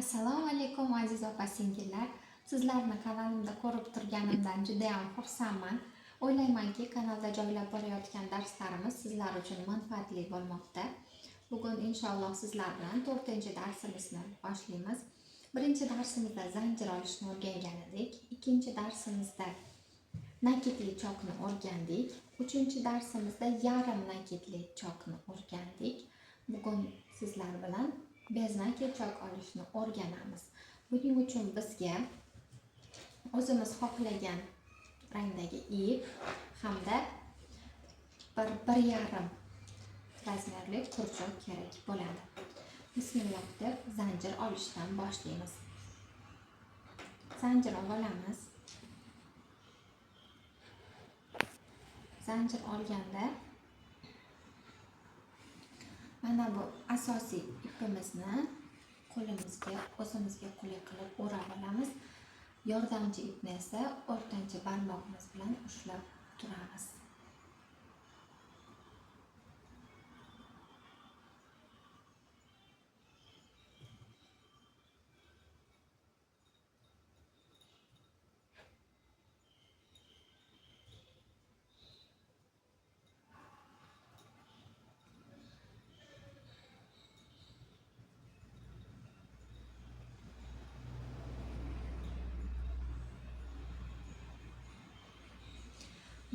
Assalomu alaykum aziz opa-singillar. Sizlarni kanalimda ko'rib turganimdan juda ham xursandman. O'ylaymanki, kanalda joylab borayotgan darslarimiz sizlar uchun manfaatli bo'lmoqda. Bugun inshaalloh sizlar bilan 4-darsimizni boshlaymiz. Birinchi darsimizda zanjir olishni o'rgangan edik. Ikkinchi darsimizda nakitli chokni o'rgandik. Uchinchi darsimizda yarim nakitli chokni o'rgandik. Bugun sizlar bilan beznaki chok olishni o'rganamiz. Buning uchun bizga o'zimiz xohlagan rangdagi ip hamda 1,5 razmerli kurchok kerak bo'ladi. Bismillah deb zanjir olishdan boshlaymiz. Zanjir olamiz. Zanjir olganda mana bu asosiy ipimizni qo'limizga o'zimizga qulay qilib o'rab olamiz. Yordamchi ipni esa o'rtancha barmoqimiz bilan ushlab turamiz.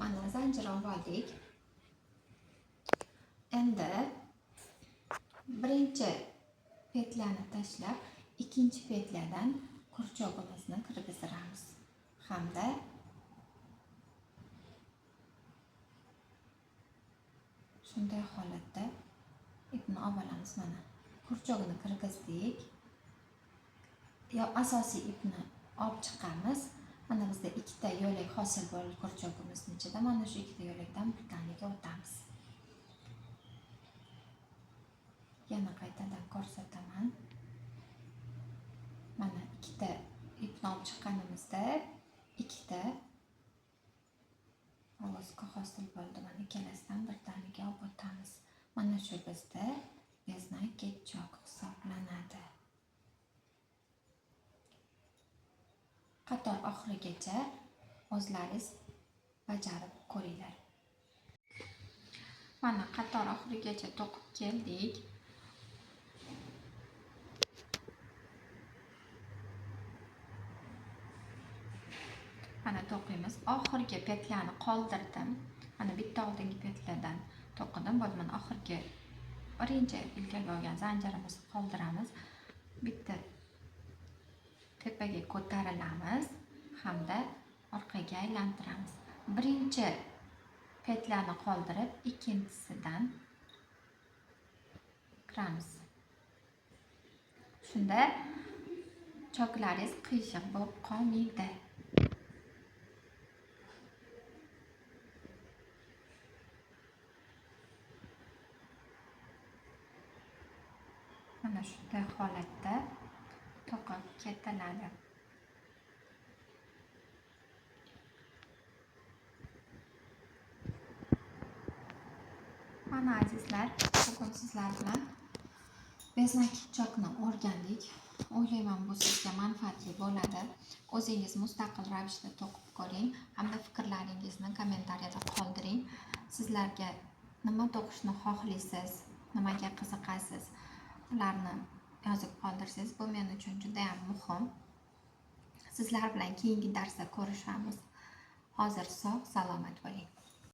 Mana zanjir oldik. Endi birinchi petlani tashlab, ikkinchi petladan kurchog'imizni kirgizamiz. Hamda shunday holatda ipni olamiz. Mana kurchog'ini kirgizdik. Asosiy ipni olib chiqamiz. Mana bizda ikkita yo'lak hosil bo'ldi kurchog'imizning ichida. Mana shu ikkita yo'lakdan bir taniga o'tamiz. Yana qaytadan ko'rsataman. Mana ikkita ipni olib chiqqanimizda ikkita ovozga hosil bo'ldi. Mana ikkalasidan bir taniga olib o'tamiz. Mana shu bizda beznaki chok hisoblanadi. Qator oxirigacha o'zlaringiz bajarib ko'ringlar. Mana qator oxirigacha to'qib keldik. Mana to'qiymiz. Oxirgi petlani qoldirdim. Mana bitta oldingi petladan to'qidim. Bo'ldi, mana oxirgi birinchi ilgari olgan zanjirimizni qoldiramiz. Bitta tepaga ko'tarilamiz hamda orqaga aylantiramiz. Birinchi petlani qoldirib, ikkinchisidan kiramiz. Shunda choklaringiz qiyshiq bo'lib qolmaydi. Mana shunday holatda to'qib ketiladi. Mana azizlar, bugun sizlar bilan beznaki chokni o'rgandik. O'ylayman bu sizga manfaatli bo'ladi. O'zingiz mustaqil ravishda to'qib ko'ring hamda fikrlaringizni kommentariyada qoldiring. Sizlarga nima to'qishni xohlaysiz, nimaga qiziqasiz, ularni yozib qoldirsangiz, bu men uchun juda ham muhim. Sizlar bilan keyingi darsda ko'rishamiz. Hozir sog', salomat bo'ling.